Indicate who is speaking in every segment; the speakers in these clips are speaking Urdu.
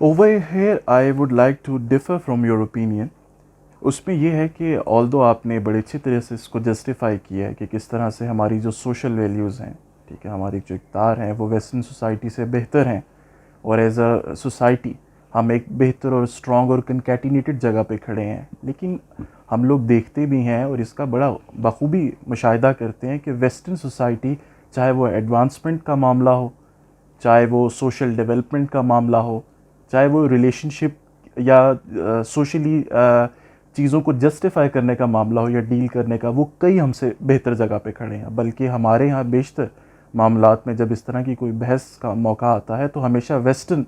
Speaker 1: Over here I would like to differ from your opinion اس میں یہ ہے کہ آلدو آپ نے بڑے اچھی طرح سے اس کو جسٹیفائی کیا ہے کہ کس طرح سے ہماری جو سوشل ویلیوز ہیں، ٹھیک ہے، ہماری جو اقدار ہیں وہ ویسٹرن سوسائٹی سے بہتر ہیں، اور ایز اے سوسائٹی ہم ایک بہتر اور اسٹرانگ اور کنکیٹینیٹڈ جگہ پہ کھڑے ہیں. لیکن ہم لوگ دیکھتے بھی ہیں اور اس کا بڑا بخوبی مشاہدہ کرتے ہیں کہ ویسٹرن سوسائٹی، چاہے وہ ایڈوانسمنٹ کا معاملہ ہو، چاہے وہ سوشل ڈیولپمنٹ کا معاملہ ہو، چاہے وہ ریلیشن شپ یا سوشلی چیزوں کو جسٹیفائی کرنے کا معاملہ ہو یا ڈیل کرنے کا، وہ کئی ہم سے بہتر جگہ پہ کھڑے ہیں. بلکہ ہمارے ہاں بیشتر معاملات میں جب اس طرح کی کوئی بحث کا موقع آتا ہے تو ہمیشہ ویسٹرن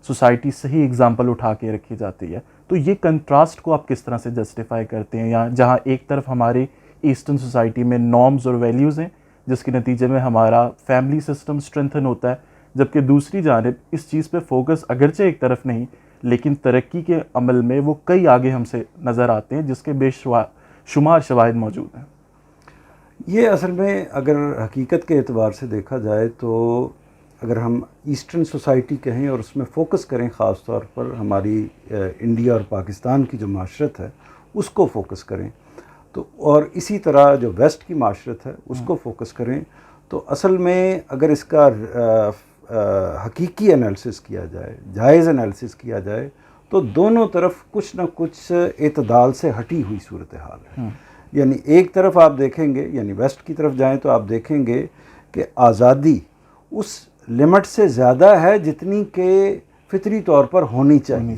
Speaker 1: سوسائٹی سے ہی اگزامپل اٹھا کے رکھی جاتی ہے. تو یہ کنٹراسٹ کو آپ کس طرح سے جسٹیفائی کرتے ہیں؟ یا جہاں ایک طرف ہمارے ایسٹرن سوسائٹی میں نارمز اور ویلیوز ہیں جس کے نتیجے میں ہمارا فیملی سسٹم اسٹرینتھن ہوتا ہے، جبکہ دوسری جانب اس چیز پہ فوکس اگرچہ ایک طرف نہیں لیکن ترقی کے عمل میں وہ کئی آگے ہم سے نظر آتے ہیں، جس کے بے شمار شواہد موجود ہیں.
Speaker 2: یہ اصل میں اگر حقیقت کے اعتبار سے دیکھا جائے تو اگر ہم ایسٹرن سوسائٹی کہیں اور اس میں فوکس کریں، خاص طور پر ہماری انڈیا اور پاکستان کی جو معاشرت ہے اس کو فوکس کریں تو، اور اسی طرح جو ویسٹ کی معاشرت ہے اس کو فوکس کریں، تو اصل میں اگر اس کا حقیقی انالیسس کیا جائے، جائز انالیسس کیا جائے، تو دونوں طرف کچھ نہ کچھ اعتدال سے ہٹی ہوئی صورتحال ہے. یعنی ایک طرف آپ دیکھیں گے، یعنی ویسٹ کی طرف جائیں تو آپ دیکھیں گے کہ آزادی اس لمٹ سے زیادہ ہے جتنی کہ فطری طور پر ہونی چاہیے،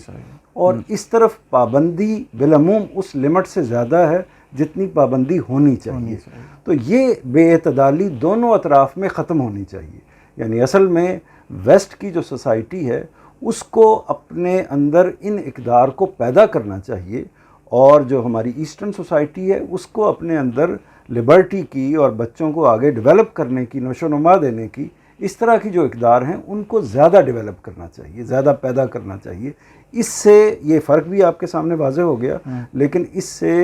Speaker 2: اور اس طرف پابندی بالعموم اس لمٹ سے زیادہ ہے جتنی پابندی ہونی چاہیے. تو یہ بے اعتدالی دونوں اطراف میں ختم ہونی چاہیے. یعنی اصل میں ویسٹ کی جو سوسائٹی ہے اس کو اپنے اندر ان اقدار کو پیدا کرنا چاہیے، اور جو ہماری ایسٹرن سوسائٹی ہے اس کو اپنے اندر لبرٹی کی اور بچوں کو آگے ڈیولپ کرنے کی، نشو و نما دینے کی، اس طرح کی جو اقدار ہیں ان کو زیادہ ڈیولپ کرنا چاہیے، زیادہ پیدا کرنا چاہیے. اس سے یہ فرق بھی آپ کے سامنے واضح ہو گیا، لیکن اس سے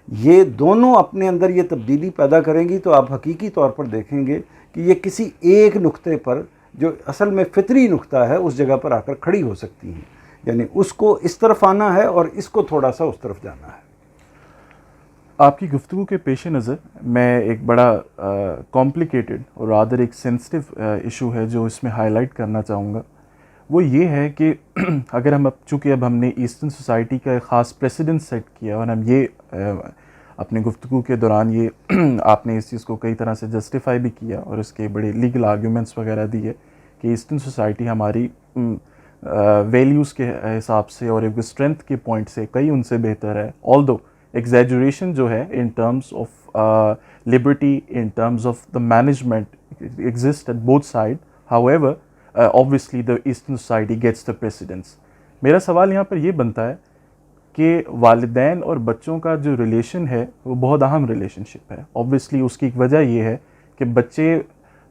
Speaker 2: یہ دونوں اپنے اندر یہ تبدیلی پیدا کریں گی تو آپ حقیقی طور پر دیکھیں گے کہ یہ کسی ایک نقطے پر، جو اصل میں فطری نقطہ ہے، اس جگہ پر آ کر کھڑی ہو سکتی ہیں. یعنی اس کو اس طرف آنا ہے اور اس کو تھوڑا سا اس طرف جانا ہے.
Speaker 1: آپ کی گفتگو کے پیش نظر میں ایک بڑا کمپلیکیٹڈ اور رادر ایک سینسٹیو ایشو ہے جو اس میں ہائی لائٹ کرنا چاہوں گا. وہ یہ ہے کہ اگر ہم چونکہ اب ہم نے ایسٹرن سوسائٹی کا ایک خاص پریسیڈنٹ سیٹ کیا اور ہم یہ اپنے گفتگو کے دوران یہ آپ نے اس چیز کو کئی طرح سے جسٹیفائی بھی کیا اور اس کے بڑے لیگل آرگیومنٹس وغیرہ دیے کہ ایسٹرن سوسائٹی ہماری ویلیوز کے حساب سے اور ایک اسٹرینتھ کے پوائنٹ سے کئی ان سے بہتر ہے. آلدو ایگزیجوریشن جو ہے in terms of liberty, in terms of the management exist at both side, however obviously the eastern society gets the precedence. میرا سوال یہاں پر یہ بنتا ہے کہ والدین اور بچوں کا جو ریلیشن ہے وہ بہت اہم ریلیشن شپ ہے. obviously اس کی ایک وجہ یہ ہے کہ بچے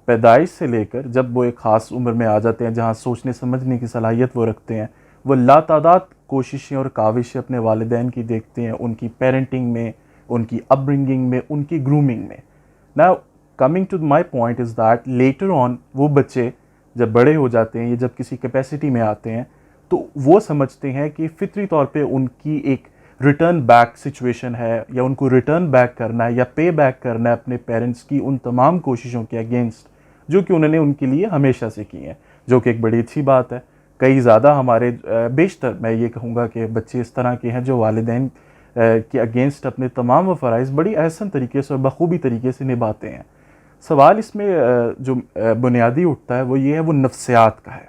Speaker 1: پیدائش سے لے کر جب وہ ایک خاص عمر میں آ جاتے ہیں جہاں سوچنے سمجھنے کی صلاحیت وہ رکھتے ہیں، وہ لاتعداد کوششیں اور کاوشیں اپنے والدین کی دیکھتے ہیں، ان کی پیرنٹنگ میں، ان کی اپ برنگنگ میں، ان کی گرومنگ میں. Now coming to my point is that later on وہ بچے جب بڑے ہو جاتے ہیں یا جب کسی کیپیسٹی میں آتے ہیں تو وہ سمجھتے ہیں کہ فطری طور پہ ان کی ایک ریٹرن بیک سچویشن ہے، یا ان کو ریٹرن بیک کرنا ہے یا پے بیک کرنا ہے اپنے پیرنٹس کی ان تمام کوششوں کے اگینسٹ جو کہ انہوں نے ان کے لیے ہمیشہ سے کی ہیں، جو کہ ایک بڑی اچھی بات ہے. کئی زیادہ ہمارے بیشتر میں یہ کہوں گا کہ بچے اس طرح کے ہیں جو والدین کے اگینسٹ اپنے تمام و فرائض بڑی احسن طریقے سے اور بخوبی طریقے سے نبھاتے ہیں. سوال اس میں جو بنیادی اٹھتا ہے وہ یہ ہے، وہ نفسیات کا ہے.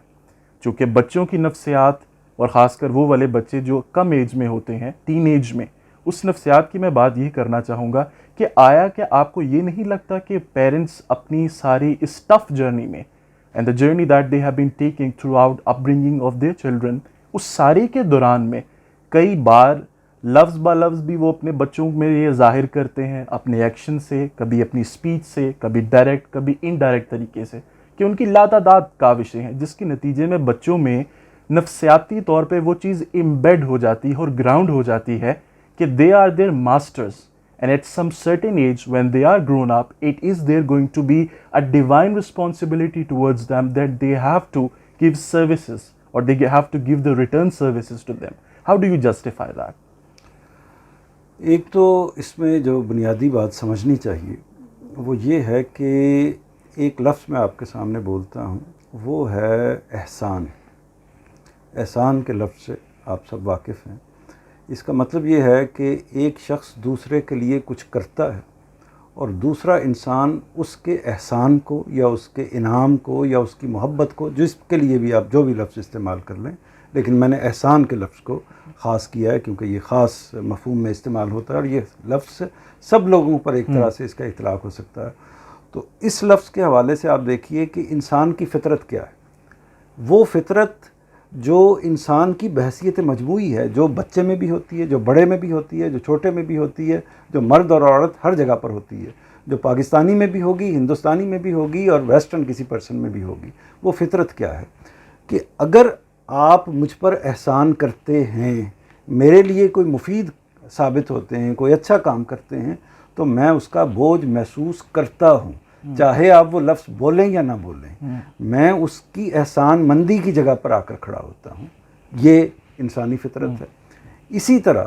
Speaker 1: چونکہ بچوں کی نفسیات اور خاص کر وہ والے بچے جو کم ایج میں ہوتے ہیں، ٹین ایج میں، اس نفسیات کی میں بات یہ کرنا چاہوں گا کہ آیا کہ آپ کو یہ نہیں لگتا کہ پیرنٹس اپنی ساری اس ٹف جرنی میں and the journey that they have been taking throughout upbringing of their children, اس سارے کے دوران میں کئی بار لفظ با لفظ بھی وہ اپنے بچوں میں یہ ظاہر کرتے ہیں اپنے ایکشن سے، کبھی اپنی اسپیچ سے، کبھی ڈائریکٹ کبھی انڈائریکٹ طریقے سے، کہ ان کی لاتعداد کاوشیں ہیں جس کے نتیجے میں بچوں میں نفسیاتی طور پہ وہ چیز امبیڈ ہو جاتی ہے اور گراؤنڈ ہو جاتی ہے کہ they are their masters and at some certain age when they are grown up it is their going to be a divine responsibility towards them that they have to give services اور they have to give the return services to them. How do you justify that?
Speaker 2: ایک تو اس میں جو بنیادی بات سمجھنی چاہیے وہ یہ ہے کہ ایک لفظ میں آپ کے سامنے بولتا ہوں، وہ ہے احسان۔ احسان کے لفظ سے آپ سب واقف ہیں۔ اس کا مطلب یہ ہے کہ ایک شخص دوسرے کے لیے کچھ کرتا ہے اور دوسرا انسان اس کے احسان کو یا اس کے انعام کو یا اس کی محبت کو، جس کے لیے بھی آپ جو بھی لفظ استعمال کر لیں، لیکن میں نے احسان کے لفظ کو خاص کیا ہے کیونکہ یہ خاص مفہوم میں استعمال ہوتا ہے اور یہ لفظ سب لوگوں پر ایک طرح سے اس کا اطلاق ہو سکتا ہے۔ تو اس لفظ کے حوالے سے آپ دیکھیے کہ انسان کی فطرت کیا ہے۔ وہ فطرت جو انسان کی بحثیت مجموعی ہے، جو بچے میں بھی ہوتی ہے، جو بڑے میں بھی ہوتی ہے، جو چھوٹے میں بھی ہوتی ہے، جو مرد اور عورت ہر جگہ پر ہوتی ہے، جو پاکستانی میں بھی ہوگی، ہندوستانی میں بھی ہوگی اور ویسٹرن کسی پرسن میں بھی ہوگی۔ وہ فطرت کیا ہے کہ اگر آپ مجھ پر احسان کرتے ہیں، میرے لیے کوئی مفید ثابت ہوتے ہیں، کوئی اچھا کام کرتے ہیں، تو میں اس کا بوجھ محسوس کرتا ہوں، چاہے آپ وہ لفظ بولیں یا نہ بولیں، میں اس کی احسان مندی کی جگہ پر آ کر کھڑا ہوتا ہوں۔ یہ انسانی فطرت ہے۔ اسی طرح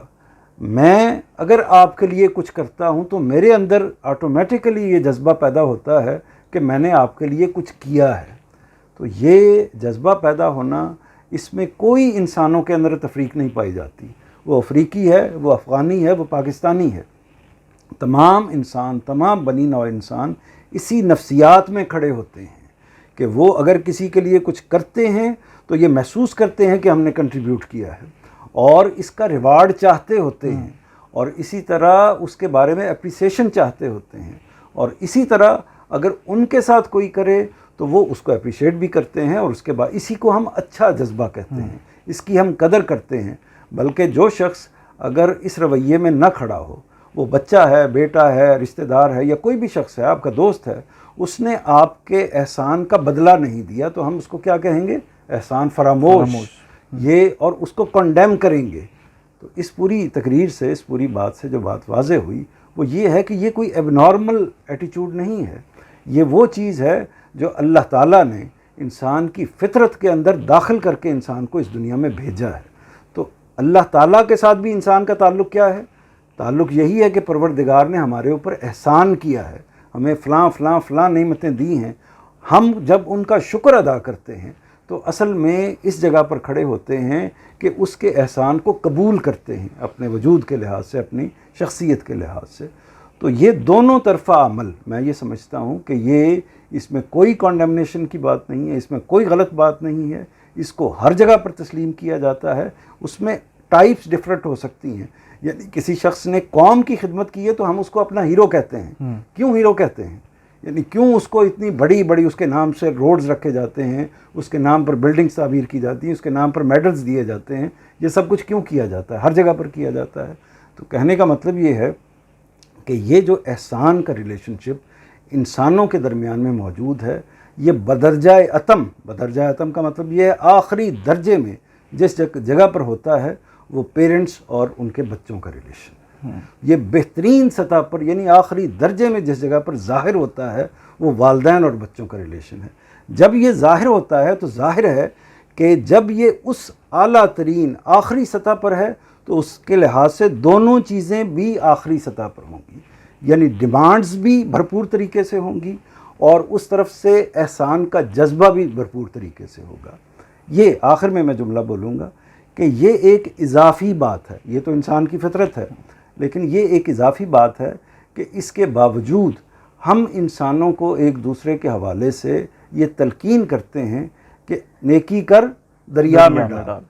Speaker 2: میں اگر آپ کے لیے کچھ کرتا ہوں تو میرے اندر آٹومیٹیکلی یہ جذبہ پیدا ہوتا ہے کہ میں نے آپ کے لیے کچھ کیا ہے۔ تو یہ جذبہ پیدا ہونا، اس میں کوئی انسانوں کے اندر تفریق نہیں پائی جاتی، وہ افریقی ہے، وہ افغانی ہے، وہ پاکستانی ہے، تمام انسان، تمام بنی نوع انسان اسی نفسیات میں کھڑے ہوتے ہیں کہ وہ اگر کسی کے لیے کچھ کرتے ہیں تو یہ محسوس کرتے ہیں کہ ہم نے کنٹریبیوٹ کیا ہے اور اس کا ریوارڈ چاہتے ہوتے ہیں، اور اسی طرح اس کے بارے میں اپریسیشن چاہتے ہوتے ہیں، اور اسی طرح اگر ان کے ساتھ کوئی کرے تو وہ اس کو اپریشیٹ بھی کرتے ہیں، اور اس کے بعد اسی کو ہم اچھا جذبہ کہتے ہیں، اس کی ہم قدر کرتے ہیں۔ بلکہ جو شخص اگر اس رویے میں نہ کھڑا ہو، وہ بچہ ہے، بیٹا ہے، رشتہ دار ہے، یا کوئی بھی شخص ہے، آپ کا دوست ہے، اس نے آپ کے احسان کا بدلہ نہیں دیا، تو ہم اس کو کیا کہیں گے؟ احسان فراموش۔ یہ، اور اس کو کنڈیم کریں گے۔ تو اس پوری تقریر سے، اس پوری بات سے جو بات واضح ہوئی وہ یہ ہے کہ یہ کوئی ایب نارمل ایٹیچیوڈ نہیں ہے، یہ وہ چیز ہے جو اللہ تعالیٰ نے انسان کی فطرت کے اندر داخل کر کے انسان کو اس دنیا میں بھیجا ہے۔ تو اللہ تعالیٰ کے ساتھ بھی انسان کا تعلق کیا ہے؟ تعلق یہی ہے کہ پروردگار نے ہمارے اوپر احسان کیا ہے، ہمیں فلاں فلاں فلاں نعمتیں دی ہیں، ہم جب ان کا شکر ادا کرتے ہیں تو اصل میں اس جگہ پر کھڑے ہوتے ہیں کہ اس کے احسان کو قبول کرتے ہیں، اپنے وجود کے لحاظ سے، اپنی شخصیت کے لحاظ سے۔ تو یہ دونوں طرفہ عمل، میں یہ سمجھتا ہوں کہ یہ، اس میں کوئی کانڈیمنیشن کی بات نہیں ہے، اس میں کوئی غلط بات نہیں ہے، اس کو ہر جگہ پر تسلیم کیا جاتا ہے۔ اس میں ٹائپس ڈفرینٹ ہو سکتی ہیں، یعنی کسی شخص نے قوم کی خدمت کی ہے تو ہم اس کو اپنا ہیرو کہتے ہیں۔ کیوں ہیرو کہتے ہیں؟ یعنی کیوں اس کو اتنی بڑی بڑی اس کے نام سے روڈز رکھے جاتے ہیں، اس کے نام پر بلڈنگز تعمیر کی جاتی ہیں، اس کے نام پر میڈلز دیے جاتے ہیں، یہ سب کچھ کیوں کیا جاتا ہے؟ ہر جگہ پر کیا جاتا ہے۔ تو کہنے کا مطلب یہ ہے کہ یہ جو احسان کا ریلیشن شپ انسانوں کے درمیان میں موجود ہے، یہ بدرجہ اتم کا مطلب یہ ہے آخری درجے میں جس جگہ پر ہوتا ہے وہ پیرنٹس اور ان کے بچوں کا ریلیشن۔ یہ بہترین سطح پر، یعنی آخری درجے میں جس جگہ پر ظاہر ہوتا ہے وہ والدین اور بچوں کا ریلیشن ہے۔ جب یہ ظاہر ہوتا ہے تو ظاہر ہے کہ جب یہ اس اعلیٰ ترین آخری سطح پر ہے تو اس کے لحاظ سے دونوں چیزیں بھی آخری سطح پر ہوں گی، یعنی ڈیمانڈز بھی بھرپور طریقے سے ہوں گی اور اس طرف سے احسان کا جذبہ بھی بھرپور طریقے سے ہوگا۔ یہ آخر میں جملہ بولوں گا کہ یہ ایک اضافی بات ہے، یہ تو انسان کی فطرت ہے، لیکن یہ ایک اضافی بات ہے کہ اس کے باوجود ہم انسانوں کو ایک دوسرے کے حوالے سے یہ تلقین کرتے ہیں کہ نیکی کر دریا میں ڈال۔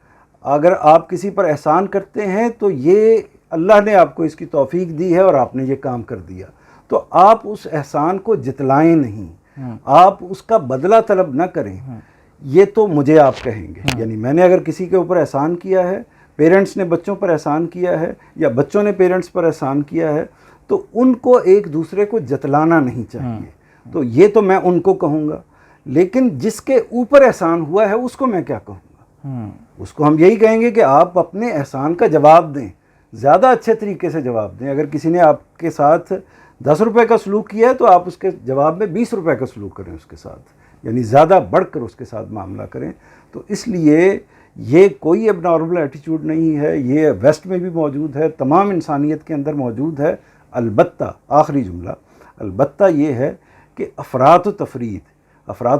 Speaker 2: اگر آپ کسی پر احسان کرتے ہیں تو یہ اللہ نے آپ کو اس کی توفیق دی ہے اور آپ نے یہ کام کر دیا، تو آپ اس احسان کو جتلائیں نہیں، آپ اس کا بدلہ طلب نہ کریں۔ یہ تو مجھے آپ کہیں گے، یعنی میں نے اگر کسی کے اوپر احسان کیا ہے، پیرنٹس نے بچوں پر احسان کیا ہے یا بچوں نے پیرنٹس پر احسان کیا ہے، تو ان کو ایک دوسرے کو جتلانا نہیں چاہیے۔ تو یہ تو میں ان کو کہوں گا، لیکن جس کے اوپر احسان ہوا ہے اس کو میں کیا کہوں گا؟ اس کو ہم یہی کہیں گے کہ آپ اپنے احسان کا جواب دیں، زیادہ اچھے طریقے سے جواب دیں۔ اگر کسی نے آپ کے ساتھ 10 روپے کا سلوک کیا ہے تو آپ اس کے جواب میں 20 روپے کا سلوک کریں اس کے ساتھ، یعنی زیادہ بڑھ کر اس کے ساتھ معاملہ کریں۔ تو اس لیے یہ کوئی اب نارمل ایٹیچیوڈ نہیں ہے، یہ ویسٹ میں بھی موجود ہے، تمام انسانیت کے اندر موجود ہے. البتہ آخری جملہ، البتہ یہ ہے کہ افراط و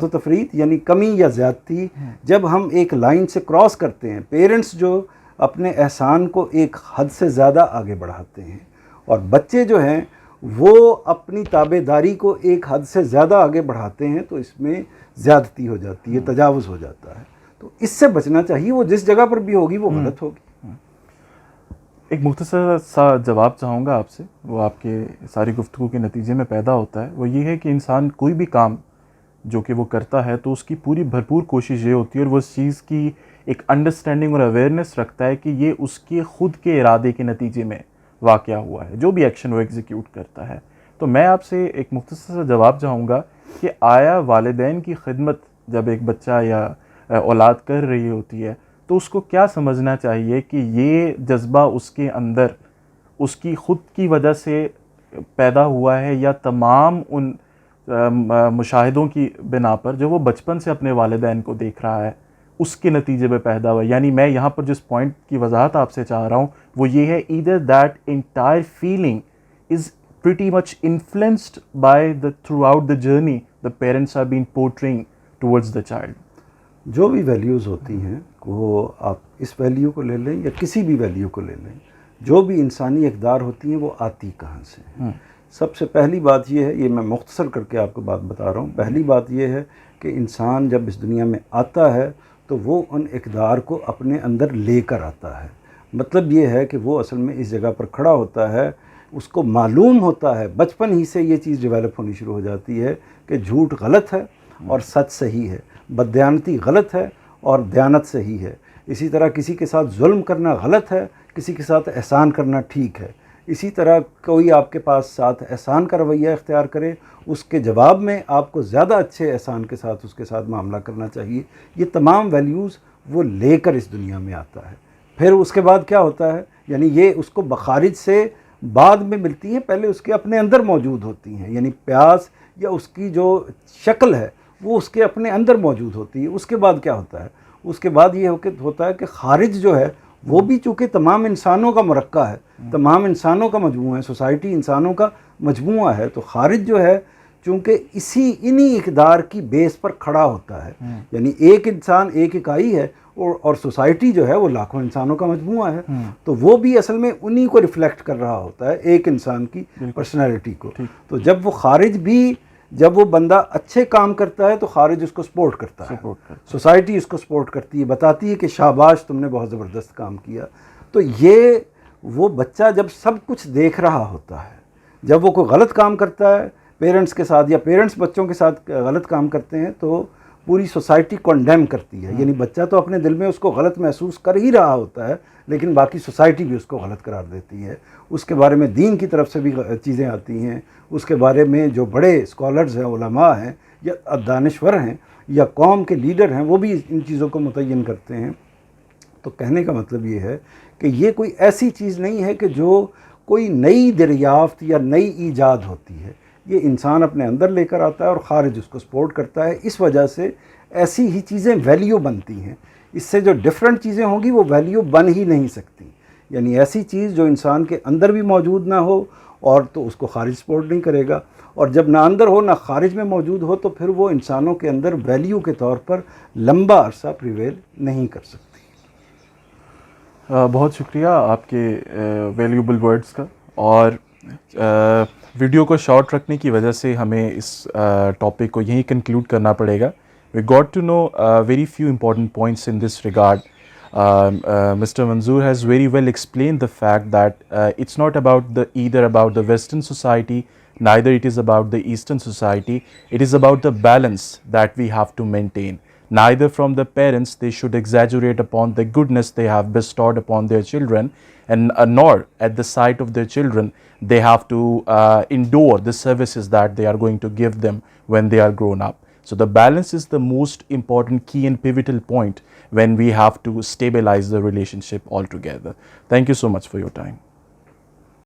Speaker 2: تفریط یعنی کمی یا زیادتی جب ہم ایک لائن سے کراس کرتے ہیں، پیرنٹس جو اپنے احسان کو ایک حد سے زیادہ آگے بڑھاتے ہیں اور بچے جو ہیں وہ اپنی تابع داری کو ایک حد سے زیادہ آگے بڑھاتے ہیں، تو اس میں زیادتی ہو جاتی ہے، تجاوز ہو جاتا ہے. تو اس سے بچنا چاہیے. وہ جس جگہ پر بھی ہوگی وہ غلط ہوگی.
Speaker 1: ایک مختصر سا جواب چاہوں گا آپ سے، وہ آپ کے ساری گفتگو کے نتیجے میں پیدا ہوتا ہے. وہ یہ ہے کہ انسان کوئی بھی کام جو کہ وہ کرتا ہے تو اس کی پوری بھرپور کوشش یہ ہوتی ہے اور وہ اس چیز کی ایک انڈرسٹینڈنگ اور اویئرنیس رکھتا ہے کہ یہ اس کے خود کے ارادے کے نتیجے میں واقع ہوا ہے، جو بھی ایکشن وہ ایگزیکیوٹ کرتا ہے. تو میں آپ سے ایک مختصر سا جواب چاہوں گا کہ آیا والدین کی خدمت جب ایک بچہ یا اولاد کر رہی ہوتی ہے تو اس کو کیا سمجھنا چاہیے کہ یہ جذبہ اس کے اندر اس کی خود کی وجہ سے پیدا ہوا ہے یا تمام ان مشاہدوں کی بنا پر جو وہ بچپن سے اپنے والدین کو دیکھ رہا ہے اس کے نتیجے میں پیدا ہوا ہے. یعنی میں یہاں پر جس پوائنٹ کی وضاحت آپ سے چاہ رہا ہوں وہ یہ ہے either that entire feeling is pretty much influenced by the throughout the journey the parents have been portraying towards the child.
Speaker 2: جو بھی ویلیوز ہوتی ہیں وہ آپ اس ویلیو کو لے لیں یا کسی بھی ویلیو کو لے لیں، جو بھی انسانی اقدار ہوتی ہیں وہ آتی کہاں سے ہیں؟ سب سے پہلی بات یہ ہے، یہ میں مختصر کر کے آپ کو بات بتا رہا ہوں. پہلی بات یہ ہے کہ انسان جب اس دنیا میں آتا ہے تو وہ ان اقدار کو اپنے اندر لے کر آتا ہے. مطلب یہ ہے کہ وہ اصل میں اس جگہ پر کھڑا ہوتا ہے، اس کو معلوم ہوتا ہے، بچپن ہی سے یہ چیز ڈیولپ ہونی شروع ہو جاتی ہے کہ جھوٹ غلط ہے اور سچ صحیح ہے، بددیانتی غلط ہے اور دیانت صحیح ہے. اسی طرح کسی کے ساتھ ظلم کرنا غلط ہے، کسی کے ساتھ احسان کرنا ٹھیک ہے. اسی طرح کوئی آپ کے پاس ساتھ احسان کا رویہ اختیار کرے، اس کے جواب میں آپ کو زیادہ اچھے احسان کے ساتھ اس کے ساتھ معاملہ کرنا چاہیے. یہ تمام ویلیوز وہ لے کر اس دنیا میں آتا ہے. پھر اس کے بعد کیا ہوتا ہے، یعنی یہ اس کو بخارج سے بعد میں ملتی ہیں، پہلے اس کے اپنے اندر موجود ہوتی ہیں. یعنی پیاس یا اس کی جو شکل ہے وہ اس کے اپنے اندر موجود ہوتی ہے. اس کے بعد کیا ہوتا ہے، اس کے بعد یہ ہوتا ہے کہ خارج جو ہے وہ بھی چونکہ تمام انسانوں کا مرکہ ہے، تمام انسانوں کا مجموعہ ہے، سوسائٹی انسانوں کا مجموعہ ہے، تو خارج جو ہے چونکہ انہی اقدار کی بیس پر کھڑا ہوتا ہے. یعنی ایک انسان ایک اکائی ہے اور سوسائٹی جو ہے وہ لاکھوں انسانوں کا مجموعہ ہے، تو وہ بھی اصل میں انہی کو ریفلیکٹ کر رہا ہوتا ہے، ایک انسان کی پرسنالٹی کو. تو جب وہ خارج بھی، جب وہ بندہ اچھے کام کرتا ہے تو خارج اس کو سپورٹ کرتا ہے، سوسائٹی اس کو سپورٹ کرتی ہے، بتاتی ہے کہ شاباش تم نے بہت زبردست کام کیا. تو یہ وہ بچہ جب سب کچھ دیکھ رہا ہوتا ہے، جب وہ کوئی غلط کام کرتا ہے پیرنٹس کے ساتھ یا پیرنٹس بچوں کے ساتھ غلط کام کرتے ہیں تو پوری سوسائٹی کنڈیم کرتی ہے. یعنی بچہ تو اپنے دل میں اس کو غلط محسوس کر ہی رہا ہوتا ہے، لیکن باقی سوسائٹی بھی اس کو غلط قرار دیتی ہے. اس کے بارے میں دین کی طرف سے بھی چیزیں آتی ہیں، اس کے بارے میں جو بڑے اسکالرز ہیں، علماء ہیں یا دانشور ہیں یا قوم کے لیڈر ہیں، وہ بھی ان چیزوں کو متعین کرتے ہیں. تو کہنے کا مطلب یہ ہے کہ یہ کوئی ایسی چیز نہیں ہے کہ جو کوئی نئی دریافت یا نئی ایجاد ہوتی ہے. یہ انسان اپنے اندر لے کر آتا ہے اور خارج اس کو سپورٹ کرتا ہے. اس وجہ سے ایسی ہی چیزیں ویلیو بنتی ہیں. اس سے جو ڈیفرنٹ چیزیں ہوں گی وہ ویلیو بن ہی نہیں سکتی. یعنی ایسی چیز جو انسان کے اندر بھی موجود نہ ہو اور تو اس کو خارج سپورٹ نہیں کرے گا، اور جب نہ اندر ہو نہ خارج میں موجود ہو تو پھر وہ انسانوں کے اندر ویلیو کے طور پر لمبا عرصہ پریویل نہیں کر سکتی.
Speaker 1: بہت شکریہ آپ کے ویلیوبل ورڈز کا. اور ویڈیو کو شارٹ رکھنے کی وجہ سے ہمیں اس ٹاپک کو یہیں کنکلوڈ کرنا پڑے گا. We got to know very few important points in this regard. Mr. Manzoor has very well explained the fact that it's not about either about the Western society, neither it is about the Eastern society. It is about the balance that we have to maintain. Neither from the parents they should exaggerate upon the goodness they have bestowed upon their children, and nor at the sight of their children they have to endure the services that they are going to give them when they are grown up. So the balance is the most important key and pivotal point when we have to stabilize the relationship altogether. Thank you so much for your time.